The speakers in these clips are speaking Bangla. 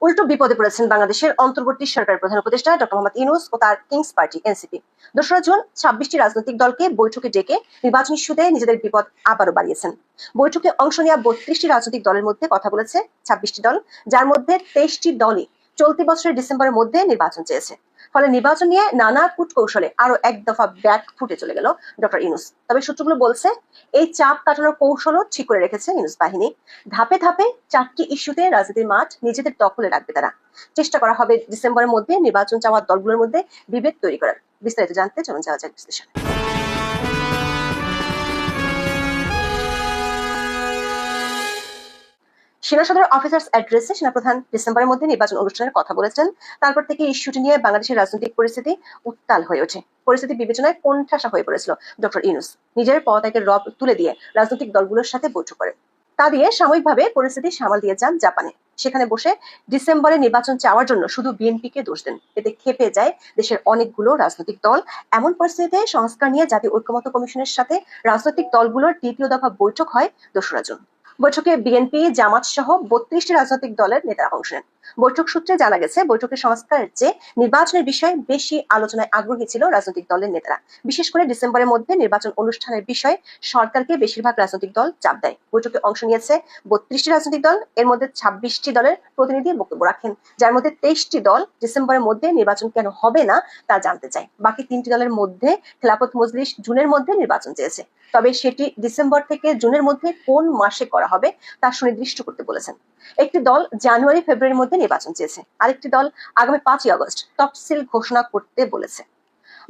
উল্টো বিপদে পড়েছেন বাংলাদেশের অন্তর্বর্তী সরকারের প্রধান উপদেষ্টা ডক্টর মোহাম্মদ ইউনূস ও তার কিংস পার্টি এনসিপি। ২রা জুন ২৬টি রাজনৈতিক দলকে বৈঠকে ডেকে নির্বাচন ইস্যুতে নিজেদের বিপদ আবারও বাড়িয়েছেন। বৈঠকে অংশ নেওয়া ৩২টি রাজনৈতিক দলের মধ্যে কথা বলেছে ২৬টি দল, যার মধ্যে ২৩টি দলই চলতি বছরের ডিসেম্বরের মধ্যে নির্বাচন চেয়েছে। ফলে নির্বাচন নিয়ে নানা কূটকৌশলে আরো এক দফা ব্যাক ফুটে চলে গেল ডক্টর ইউনূস। তবে সূত্রগুলো বলছে এই চাপ কাটানোর কৌশলও ঠিক করে রেখেছে ইউনূস বাহিনী। ধাপে ধাপে ৪টি ইস্যুতে রাজনীতির মাঠ নিজেদের দখলে রাখবে তারা। চেষ্টা করা হবে ডিসেম্বরের মধ্যে নির্বাচন চাওয়া দলগুলোর মধ্যে বিভেদ তৈরি করার। বিস্তারিত জানতে চলুন যাওয়া যাক বিশ্লেষণ। সেনা সদর অফিসার্স অ্যাড্রেসে সেনাপ্রধান ডিসেম্বরের মধ্যে নির্বাচন অনুষ্ঠানের কথা বলেছেন। তারপর থেকে ইস্যুটি নিয়ে বাংলাদেশের রাজনৈতিক পরিস্থিতি উত্তাল হয়ে ওঠে। পরিস্থিতি বিবেচনায় কোণঠাসা হয়ে পড়েছিল ডক্টর ইউনূস। নিজের পদত্যাগের রব তুলে দিয়ে রাজনৈতিক দলগুলোর সাথে বৈঠক করেন। তা দিয়ে সাময়িকভাবে পরিস্থিতি সামাল দিয়ে যান জাপানে। সেখানে বসে ডিসেম্বরে নির্বাচন চাওয়ার জন্য শুধু বিএনপিকে দোষ দেন। এতে খেপে যায় দেশের অনেকগুলো রাজনৈতিক দল। এমন পরিস্থিতিতে সংস্কার নিয়ে জাতীয় ঐক্যমত্য কমিশনের সাথে রাজনৈতিক দলগুলোর দ্বিতীয় দফা বৈঠক হয় ২রা জুন। বৈঠকে বিএনপি, জামাত সহ ৩২টি রাজনৈতিক দলের নেতারা অংশ নেন। বৈঠক সূত্রে জানা গেছে, বৈঠকে সংস্কারের চেয়ে নির্বাচনের বিষয়ে বেশি আলোচনায় আগ্রহী ছিল রাজনৈতিক দলের নেতারা। বিশেষ করে ডিসেম্বরের মধ্যে নির্বাচন অনুষ্ঠানের বিষয়ে সরকারকে বেশিরভাগ রাজনৈতিক দল চাপ দেয়। বৈঠকে অংশ নিয়েছে ৩২টি রাজনৈতিক দল। এর মধ্যে ২৬টি দলের প্রতিনিধি বক্তব্য রাখেন, যার মধ্যে ২৩টি দল ডিসেম্বরের মধ্যে নির্বাচন কেন হবে না তা জানতে চায়। বাকি ৩টি দলের মধ্যে খেলাফত মজলিস জুনের মধ্যে নির্বাচন চেয়েছে, তবে সেটি ডিসেম্বর থেকে জুনের মধ্যে কোন মাসে করা হবে তা সুনির্দিষ্ট করতে বলেছেন। একটি দল জানুয়ারি ফেব্রুয়ারির মধ্যে নির্বাচন চেয়েছে, আরেকটি দল আগামী ৫ই আগস্ট তফসিল ঘোষণা করতে বলেছে।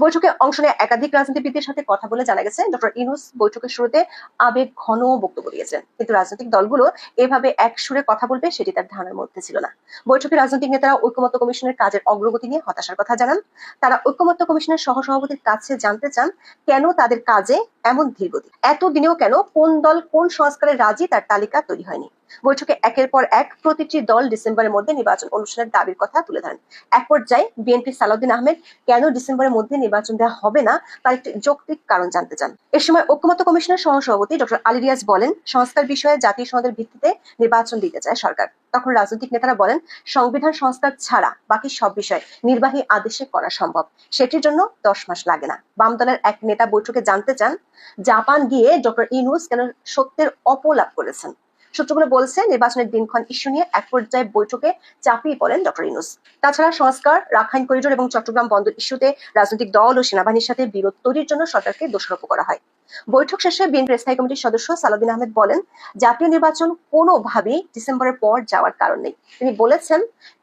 বৈঠকে অংশ নেওয়া একাধিক রাজনীতিবিদদের সাথে কথা বলে জানা গেছে, ডক্টর ইউনূস বৈঠকের শুরুতে আবেগ ঘন বক্তব্য দিয়েছেন, কিন্তু রাজনৈতিক দলগুলো এভাবে এক সুরে কথা বলবে সেটি তার ধারণার মধ্যে ছিল না। বৈঠকে রাজনৈতিক নেতারা ঐক্যমত্য কমিশনের কাজের অগ্রগতি নিয়ে হতাশার কথা জানান। তারা ঐক্যমত্য কমিশনের সহসভাপতির কাছে জানতে চান কেন তাদের কাজে এমন ধীরগতি, এতদিনেও কেন কোন দল কোন সংস্কারে রাজি তার তালিকা তৈরি হয়নি। বৈঠকে একের পর এক প্রতিটি দল ডিসেম্বরের মধ্যে নির্বাচন অনুষ্ঠানের দাবির কথা তুলে ধরেন। এক পর্যায়ে বিএনপি সালাউদ্দিন আহমেদ কেন ডিসেম্বরের মধ্যে নির্বাচন দেওয়া হবে না তার একটি যৌক্তিক কারণ জানতে চান। এ সময় ঐক্যমত্য কমিশনের সহসভাপতি ডক্টর আলী রিয়াজ বলেন, সংস্কার বিষয়ে জাতীয় সনদের ভিত্তিতে নির্বাচন দিতে চায় সরকার। তখন রাজনৈতিক নেতারা বলেন, সংবিধান সংস্কার ছাড়া বাকি সব বিষয় নির্বাহী আদেশে করা সম্ভব, সেটির জন্য ১০ মাস লাগে না। বাম দলের এক নেতা বৈঠকে জানতে চান, জাপান গিয়ে ডক্টর ইউনূস কেন সত্যের অপলাপ করেছেন। সূত্রগুলো বলছে, নির্বাচনের দিনক্ষণ ইস্যু নিয়ে এক পর্যায়ে বৈঠকে চাপিয়ে পড়েন ডক্টর ইউনূস। তাছাড়া সংস্কার, রাখাইন করিডোর এবং চট্টগ্রাম বন্দর ইস্যুতে রাজনৈতিক দল ও সেনাবাহিনীর সাথে বিরোধ তৈরির জন্য সরকারকে দোষারোপ করা হয়। বৈঠক শেষে বিএনপির স্থায়ী কমিটির সদস্য সালাউদ্দিন আহমেদ বলেন, জাতীয় নির্বাচন কোনোভাবেই ডিসেম্বরের পর যাওয়ার কারণ নেই। তিনি বলেছেন,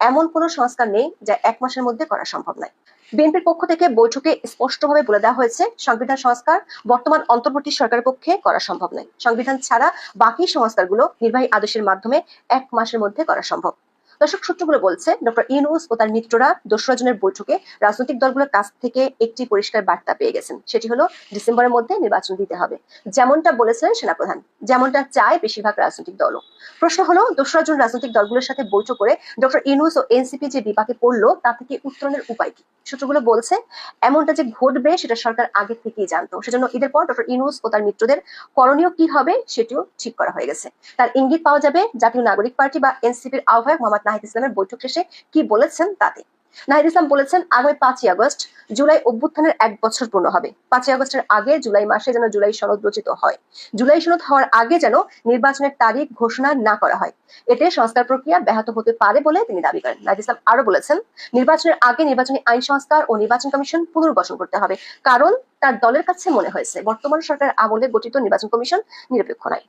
এমন কোনো সংস্কার নেই যা ১ মাসের মধ্যে করা সম্ভব নয়। বিএনপির পক্ষ থেকে বৈঠকে স্পষ্টভাবে বলে দেওয়া হয়েছে, সংবিধান সংস্কার বর্তমান অন্তর্বর্তী সরকারের পক্ষে করা সম্ভব নয়। সংবিধান ছাড়া বাকি সংস্কারগুলো নির্বাহী আদেশের মাধ্যমে ১ মাসের মধ্যে করা সম্ভব। দর্শক, সূত্রগুলো বলছে, ডক্টর ইউনূস ও তার মিত্ররা ২রা জুনের বৈঠকে রাজনৈতিক দলগুলোর কাছ থেকে একটি পরিষ্কার বার্তা পেয়ে গেছেন। সেটি হলো ডিসেম্বরের মধ্যে নির্বাচন দিতে হবে, যেমনটা বলেছিলেন সেনাপ্রধান, যেমনটা চায় বেশিরভাগ রাজনৈতিক দলও। প্রশ্ন হলো, ২রা জুন রাজনৈতিক দলগুলোর সাথে বৈঠক করে ডক্টর ইউনূস ও এনসিপি যে বিপাকে পড়লো তা থেকে উত্তরণের উপায় কি? সূত্রগুলো বলছে, এমনটা যে ঘটবে সেটা সরকার আগে থেকেই জানতো। সেজন্য ঈদের পর ডক্টর ইউনূস ও তার মিত্রদের করণীয় কি হবে সেটিও ঠিক করা হয়ে গেছে। তার ইঙ্গিত পাওয়া যাবে জাতীয় নাগরিক পার্টি বা এনসিপির আহ্বায়ক মোহাম্মদ নাহিদ ইসলামের বৈঠক শেষে কি বলেছেন তাতে। নাহিদ ইসলাম বলেছেন, আগামী ৫ই আগস্ট জুলাই অভ্যুত্থানের ১ বছর পূর্ণ হবে। ৫ই আগস্টের আগে জুলাই মাসে যেন জুলাই সনদ রচিত হয়। জুলাই সনদ হওয়ার আগে যেন নির্বাচনের তারিখ ঘোষণা না করা হয়। এতে সংস্কার প্রক্রিয়া ব্যাহত হতে পারে বলে তিনি দাবি করেন। নাহিদ ইসলাম আরো বলেছেন, নির্বাচনের আগে নির্বাচনী আইন সংস্কার ও নির্বাচন কমিশন পুনর্গঠন করতে হবে, কারণ তার দলের কাছে মনে হয়েছে বর্তমান সরকারের আমলে গঠিত নির্বাচন কমিশন নিরপেক্ষ নয়।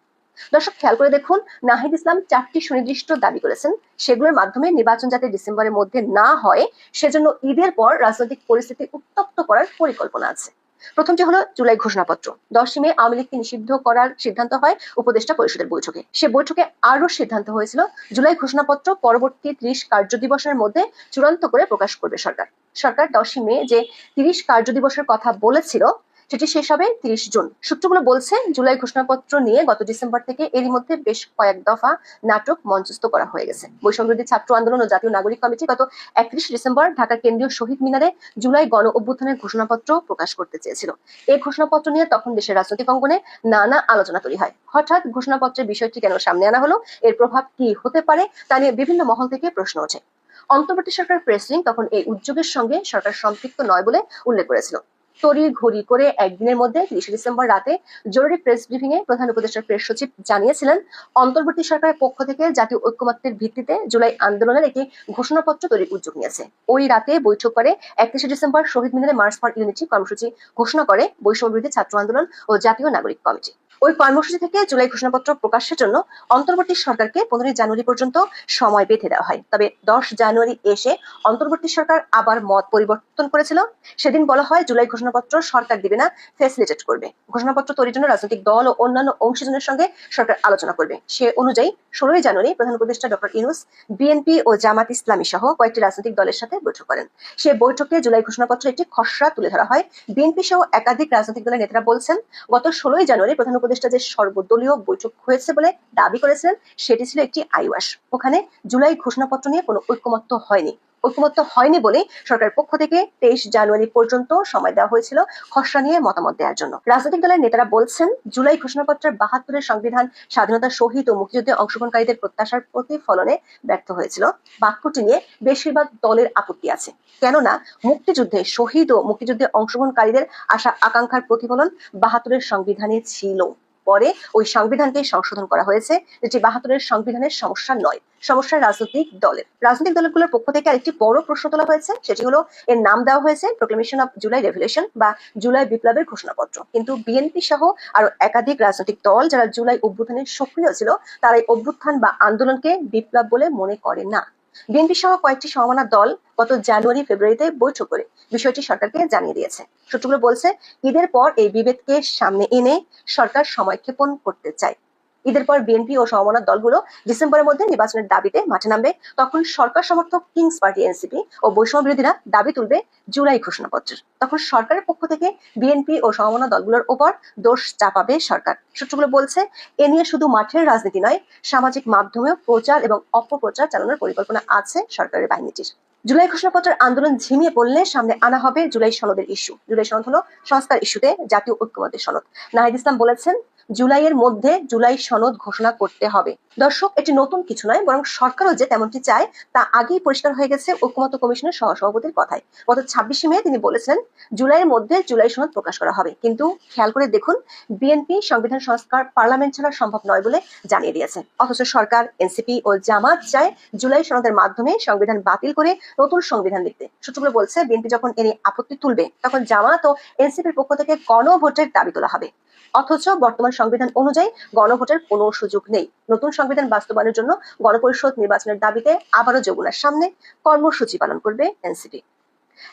দর্শক, খেয়াল করে দেখুন, নাহিদ ইসলাম ৪টি সুনির্দিষ্ট দাবি করেছেন। সেগুলোর মাধ্যমে নির্বাচন যাতে ডিসেম্বরের মধ্যে না হয় সেজন্য ঈদের পর রাজনৈতিক পরিস্থিতি উত্তপ্ত করার পরিকল্পনা আছে। প্রথমটি হলো জুলাই ঘোষণাপত্র। ১০ই মে আওয়ামী লীগকে নিষিদ্ধ করার সিদ্ধান্ত হয় উপদেষ্টা পরিষদের বৈঠকে। সে বৈঠকে আরো সিদ্ধান্ত হয়েছিল, জুলাই ঘোষণাপত্র পরবর্তী ৩০ কার্যদিবসের মধ্যে চূড়ান্ত করে প্রকাশ করবে সরকার। সরকার ১০ই মে যে ৩০ কার্যদিবসের কথা বলেছিল সেটি শেষ হবে 30 জুন। সূত্রগুলো বলছে জুলাই ঘোষণাপত্র নিয়ে গত ডিসেম্বর থেকে এরই মধ্যে বেশ কয়েক দফা নাটক মঞ্চস্থ করা হয়ে গেছে। বৈষম্যবিরোধী ছাত্র আন্দোলন ও জাতীয় নাগরিক কমিটি গত 31 ডিসেম্বর ঢাকার কেন্দ্রীয় শহীদ মিনারে জুলাই গণ অভ্যুত্থানের ঘোষণাপত্র প্রকাশ করতে চেয়েছিল। এই ঘোষণাপত্র নিয়ে তখন দেশের রাজনৈতিক অঙ্গনে নানা আলোচনা তৈরি হয়। হঠাৎ ঘোষণাপত্রের বিষয়টি কেন সামনে আনা হলো, এর প্রভাব কি হতে পারে তা নিয়ে বিভিন্ন মহল থেকে প্রশ্ন ওঠে। অন্তর্বর্তী সরকার প্রেস উইং তখন এই উদ্যোগের সঙ্গে সরকার সম্পৃক্ত নয় বলে উল্লেখ করেছিল। তড়িঘড়ি করে একদিনের মধ্যে 30 ডিসেম্বর রাতে জরুরি প্রেস ব্রিফিং এ প্রধান উপদেষ্টার প্রেস সচিব জানিয়েছিলেন, অন্তর্বর্তী সরকারের পক্ষ থেকে জাতীয় ঐক্যমত্যের ভিত্তিতে জুলাই আন্দোলনের একটি ঘোষণাপত্র তৈরির উদ্যোগ নিয়েছে। ওই রাতে বৈঠক করে 31 ডিসেম্বর শহীদ মিনারে মার্চ ফর ইউনিটি কর্মসূচি ঘোষণা করে বৈষম্যবিরোধী ছাত্র আন্দোলন ও জাতীয় নাগরিক কমিটি। ওই কর্মসূচি থেকে জুলাই ঘোষণাপত্র প্রকাশের জন্য অন্তর্বর্তী সরকারকে 15 জানুয়ারি পর্যন্ত সময় বেঁধে দেওয়া হয়। তবে 10 জানুয়ারি এসে অন্তর্বর্তী সরকার আবার মত পরিবর্তন করেছিল। সেদিন বলা হয় জুলাই ঘোষণাপত্র সরকার দিবে না, ফ্যাসিলিটেট করবে। ঘোষণাপত্র তৈরির জন্য রাজনৈতিক দল ও অন্যান্য অংশীজনের সঙ্গে সরকার আলোচনা করবে। সে অনুযায়ী 16 জানুয়ারি প্রধান উপদেষ্টা ডক্টর ইউনূস বিএনপি ও জামাত ইসলামী সহ কয়েকটি রাজনৈতিক দলের সাথে বৈঠক করেন। সে বৈঠকে জুলাই ঘোষণাপত্রের একটি খসড়া তুলে ধরা হয়। বিএনপি সহ একাধিক রাজনৈতিক দলের নেতারা বলছেন, গত 16 জানুয়ারি প্রধান উপদেষ্টা যে সর্বদলীয় বৈঠক হয়েছে বলে দাবি করেছিলেন, সেটি ছিল একটি আইওয়াস। ওখানে জুলাই ঘোষণাপত্র নিয়ে কোনো ঐকমত্য হয়নি বলে সরকারের পক্ষ থেকে 23 জানুয়ারি পর্যন্ত সময় দেওয়া হয়েছিল খসড়া নিয়ে মতামত দেওয়ার জন্য। রাজনৈতিক দলের নেতারা বলছেন, জুলাই ঘোষণাপত্রের 72 সংবিধান স্বাধীনতার শহীদ ও মুক্তিযুদ্ধে অংশগ্রহণকারীদের প্রত্যাশার প্রতিফলনে ব্যর্থ হয়েছিল। বাক্যটি নিয়ে বেশিরভাগ দলের আপত্তি আছে, কেননা মুক্তিযুদ্ধে শহীদ ও মুক্তিযুদ্ধে অংশগ্রহণকারীদের আশা আকাঙ্ক্ষার প্রতিফলন 72 সংবিধানে ছিল। পরে ওই সংবিধানকে সংশোধন করা হয়েছে, যেটি 72 সংবিধানের সমস্যা নয়, সমস্যা রাজনৈতিক দলগুলোর পক্ষ থেকে আরেকটি বড় প্রশ্ন তোলা হয়েছে। সেটি হলো, এর নাম দেওয়া হয়েছে প্রোক্লেমেশন অফ জুলাই রেভলিউশন বা জুলাই বিপ্লবের ঘোষণাপত্র। কিন্তু বিএনপি সহ আরো একাধিক রাজনৈতিক দল যারা জুলাই অভ্যুত্থানে সক্রিয় ছিল, তারা এই অভ্যুত্থান বা আন্দোলনকে বিপ্লব বলে মনে করে না। বিএনপি সহ কয়েকটি সমমনা দল গত জানুয়ারি ফেব্রুয়ারিতে বৈঠক করে বিষয়টি সরকারকে জানিয়ে দিয়েছে। সূত্রগুলো বলছে, ঈদের পর এই বিভেদকে সামনে এনে সরকার সময়ক্ষেপণ করতে চায়। ঈদের পর বিএনপি ও সমমনা দলগুলো ডিসেম্বরের মধ্যে নির্বাচনের দাবিতে মাঠে নামবে। তখন সরকার সমর্থক কিংস পার্টি এনসিপি ও বৈষম্য বিরোধীরা দাবি তুলবে জুলাই ঘোষণাপত্রের। তখন সরকারের পক্ষ থেকে বিএনপি ও সমমনা দলগুলোর ওপর দোষ চাপাবে সরকার। সূত্রগুলো বলছে, এ নিয়ে শুধু মাঠের রাজনীতি নয়, সামাজিক মাধ্যমেও প্রচার এবং অপপ্রচার চালানোর পরিকল্পনা আছে সরকারের বাহিনীটির। জুলাই ঘোষণাপত্রের আন্দোলন ঝিমিয়ে পড়লে সামনে আনা হবে জুলাই সনদের ইস্যু। জুলাই সনদ হলো সংস্কার ইস্যুতে জাতীয় ঐক্যমত্যের সনদ। নাহিদ ইসলাম বলেছেন, জুলাইয়ের মধ্যে জুলাই সনদ ঘোষণা করতে হবে। দর্শক, এটি নতুন কিছু নয়, বরং সরকারও যে তেমনটি চায় তা আগেই পরিষ্কার হয়ে গেছে ঐক্যমত্য কমিশনের সহসভাপতির কথায়। গত 26 মে তিনি বলেছিলেন, জুলাইয়ের মধ্যে জুলাই সনদ প্রকাশ করা হবে। কিন্তু খেয়াল করে দেখুন, বিএনপি সংবিধান সংস্কার পার্লামেন্ট ছাড়া সম্ভব নয় বলে জানিয়ে দিয়েছে। অথচ সরকার, এনসিপি ও জামাত চায় জুলাই সনদের মাধ্যমে সংবিধান বাতিল করে নতুন সংবিধান লিখতে। সূত্রগুলো বলছে, বিএনপি যখন এ নিয়ে আপত্তি তুলবে, তখন জামাত ও এনসিপির পক্ষ থেকে গণভোটের দাবি তোলা হবে। অথচ বর্তমান সংবিধান অনুযায়ী গণভোটের কোনো সুযোগ নেই। নতুন সংবিধান বাস্তবায়নের জন্য গণপরিষদ নির্বাচনের দাবিতে আবারও যমুনার সামনে কর্মসূচি পালন করবে এনসিপি।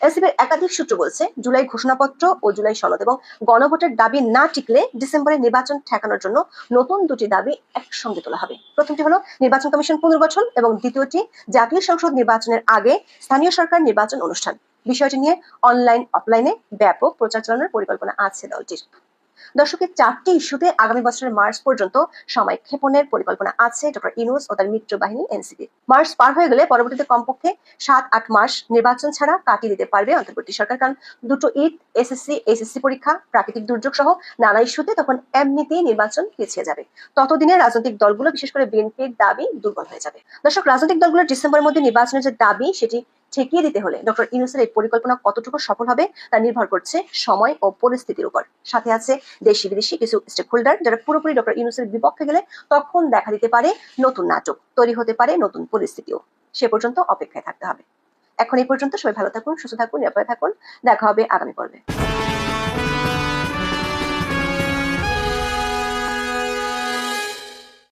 এনসিপির একাধিক সূত্র বলছে, জুলাই ঘোষণাপত্র ও জুলাই সনদ এবং গণভোটের দাবি না টিকলে ডিসেম্বরে নির্বাচন ঠেকানোর জন্য নতুন দুটি দাবি একসঙ্গে তোলা হবে। প্রথমটি হলো নির্বাচন কমিশন পুনর্গঠন এবং দ্বিতীয়টি জাতীয় সংসদ নির্বাচনের আগে স্থানীয় সরকার নির্বাচন অনুষ্ঠান। বিষয়টি নিয়ে অনলাইন অফলাইনে ব্যাপক প্রচার চালানোর পরিকল্পনা আছে দলটির। দর্শকের 4টি ইস্যুতে আগামী বছরের মার্চ পর্যন্ত সময় ক্ষেপণের পরিকল্পনা আছে ডক্টর ইউনূস ও তার মিত্র বাহিনী এনসিপি। মার্চ পার হয়ে গেলে পরবর্তীতে কমপক্ষে 7-8 মাস নির্বাচন ছাড়া কাটিয়ে দিতে পারবে অন্তর্বর্তী সরকার, কারণ দুটো ঈদ, এসএসসি, এইচএসসি পরীক্ষা, প্রাকৃতিক দুর্যোগ সহ নানা ইস্যুতে তখন এমনিতেই নির্বাচন পিছিয়ে যাবে। ততদিনে রাজনৈতিক দলগুলো, বিশেষ করে বিএনপির দাবি দুর্বল হয়ে যাবে। দর্শক, রাজনৈতিক দলগুলোর ডিসেম্বরের মধ্যে নির্বাচনের যে দাবি, সেটি ঠেকিয়ে দিতে হলে ডক্টর ইউনূসের এই পরিকল্পনা কতটুকু সফল হবে তা নির্ভর করছে সময় ও পরিস্থিতির উপর। সাথে আছে দেশি বিদেশি কিছু স্টেক হোল্ডার, যারা পুরোপুরি ডক্টর ইউনূসের বিপক্ষে গেলে তখন দেখা দিতে পারে নতুন নাটক, তৈরি হতে পারে নতুন পরিস্থিতিও। সে পর্যন্ত অপেক্ষায় থাকতে হবে। এখন এই পর্যন্ত সবাই ভালো থাকুন, সুস্থ থাকুন, নিরাপদে থাকুন। দেখা হবে আগামী পর্বে।